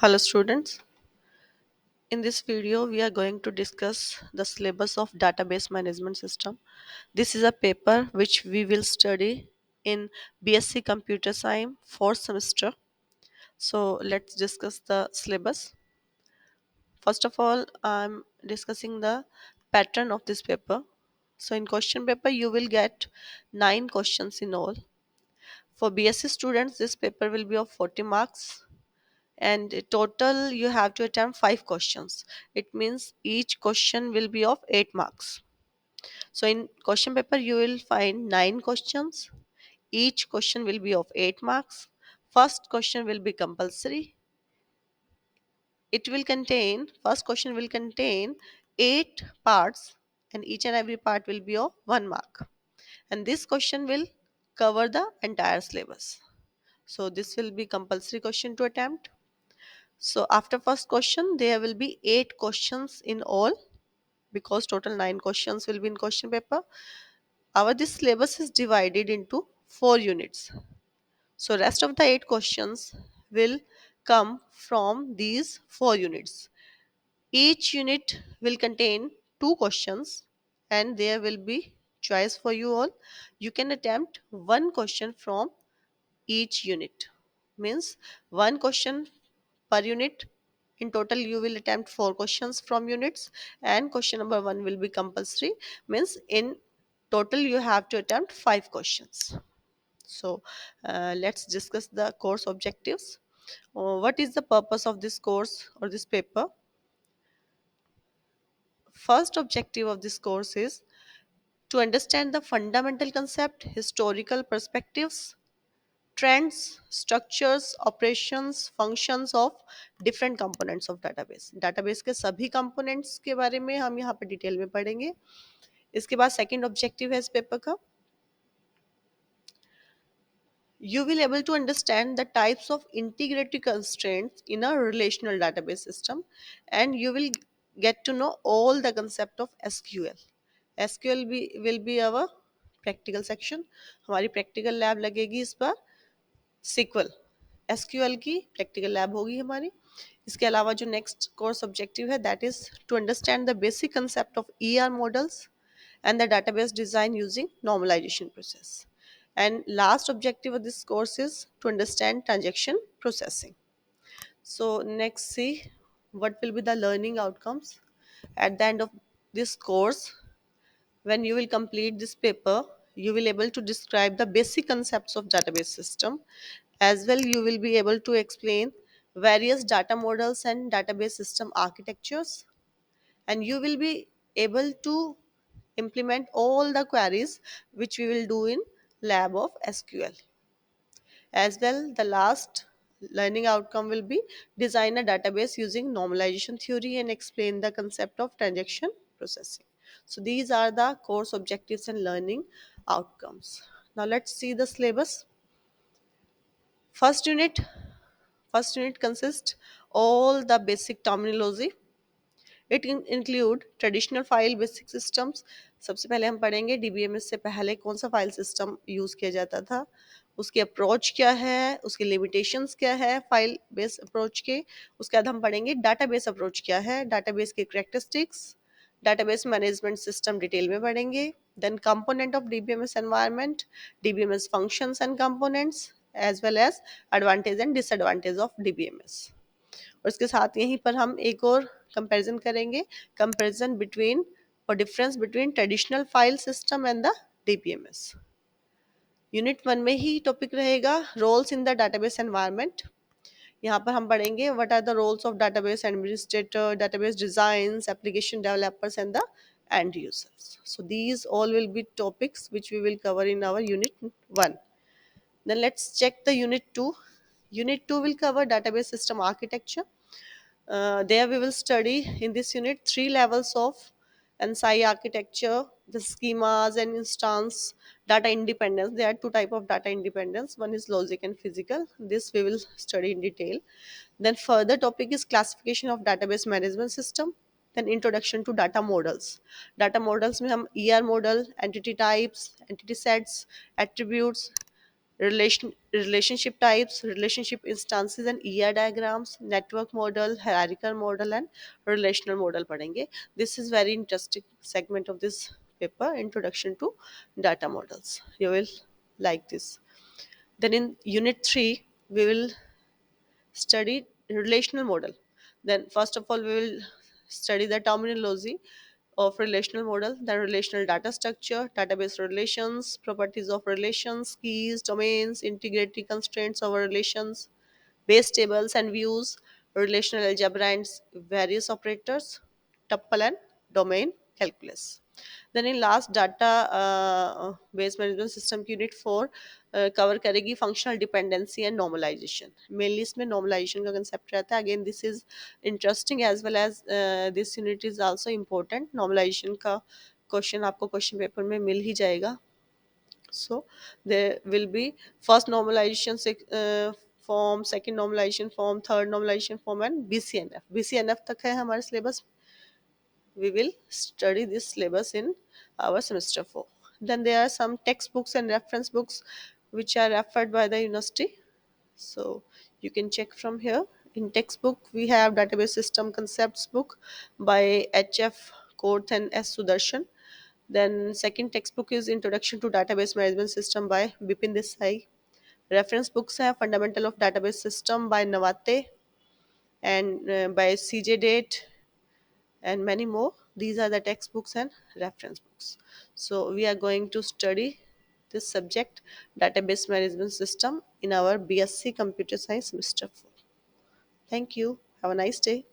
Hello students, in this video we are going to discuss the syllabus of database management system. This is a paper which we will study in B.Sc computer science 4th semester. So let's discuss the syllabus. First of all, I'm discussing the pattern of this paper. So in question paper you will get 9 questions in all. For B.Sc students this paper will be of 40 marks, and total you have to attempt 5 questions. It means each question will be of 8 marks. So in question paper you will find 9 questions. Each question will be of 8 marks. First question will be compulsory. First question will contain 8 parts, and each and every part will be of 1 mark, and this question will cover the entire syllabus. So this will be compulsory question to attempt. So after first question, there will be 8 questions in all, because total 9 questions will be in question paper. Our this syllabus is divided into 4 units. So rest of the 8 questions will come from these 4 units. Each unit will contain 2 questions, and there will be choice for you all. You can attempt 1 question from each unit. Means 1 question per unit. In total you will attempt 4 questions from units, and question number 1 will be compulsory. Means in total you have to attempt 5 questions. So let's discuss the course objectives. What is the purpose of this course or this paper? First objective of this course is to understand the fundamental concept, historical perspectives, trends, structures, operations, functions of different components of database के सभी components के बारे में हम यहाँ पे detail में पढ़ेंगे. इसके बाद सेकंड ऑब्जेक्टिव है इस पेपर का, you will able to understand the types of integrity constraints in a relational database system, and you will get to know all the concept of SQL. SQL will be our practical section. हमारी practical lab लगेगी इस पर. Sequel SQL की practical lab होगी हमारी. इसके अलावा जो नेक्स्ट कोर्स ऑब्जेक्टिव है that is to understand the basic concept of ER models and the database design using normalization process. And last objective of this course is to understand transaction processing. So next, see what will be the learning outcomes at the end of this course. When you will complete this paper, you will able to describe the basic concepts of database system. As well, you will be able to explain various data models and database system architectures, and you will be able to implement all the queries which we will do in lab of SQL. As well, the last learning outcome will be design a database using normalization theory and explain the concept of transaction processing. So these are the course objectives and learning outcomes. Now let's see the syllabus. First unit. First unit consists all the basic terminology. It include traditional file basic systems. सबसे पहले हम पढ़ेंगे DBMS से पहले कौन सा file system use किया जाता था, उसकी अप्रोच क्या है, उसके लिमिटेशंस क्या है फाइल बेस अप्रोच के. उसके बाद हम पढ़ेंगे डाटाबेस अप्रोच क्या है, डाटाबेस के characteristics, database management system detail में पढ़ेंगे. Then component of DBMS environment, DBMS functions and components, as well as advantage and disadvantage of DBMS. और इसके साथ यहीं पर हम एक और कंपैरिजन करेंगे, कंपैरिजन बिटवीन और difference between traditional file system and the DBMS. Unit 1 में ही टॉपिक रहेगा roles in the database environment. यहाँ पर हम पढ़ेंगे what are the roles of database administrator, database designs, application developers and the end users. So these all will be topics which we will cover in our unit 1. Then let's check the unit 2. Unit 2 will cover database system architecture. There we will study in this unit 3 levels of NSI architecture, the schemas and instance data independence. There are 2 types of data independence. One is logic and physical. This we will study in detail. Then further topic is classification of database management system. Then introduction to data models. Data models में हम ER model, entity types, entity sets, attributes, relationship types, relationship instances and ER diagrams, network model, hierarchical model and relational model पढ़ेंगे. This is very interesting segment of this paper, introduction to data models. You will like this. Then in unit 3 we will study relational model. Then first of all we will study the terminology of relational model, then relational data structure, database relations, properties of relations, keys, domains, integrity constraints of relations, base tables and views, relational algebra and various operators, tuple and domain calculus. Then in last data base management system की unit 4 cover करेगी functional dependency and normalization. Mainly इसमें normalization का concept रहता है. Again this is interesting as well as this unit is also important. Normalization का question आपको question paper में मिल ही जाएगा. So there will be first normalization form, second normalization form, third normalization form and BCNF. BCNF तक है हमारे syllabus. We will study this syllabus in our semester 4. Then there are some textbooks and reference books which are referred by the university. So you can check from here. In textbook, we have Database System Concepts book by H.F. Korth and S. Sudarshan. Then second textbook is Introduction to Database Management System by Bipin Desai. Reference books have Fundamental of Database System by Nawate and by CJ Date and many more. These are the textbooks and reference books. So we are going to study this subject, database management system, in our B.Sc computer science semester 4. Thank you. Have a nice day.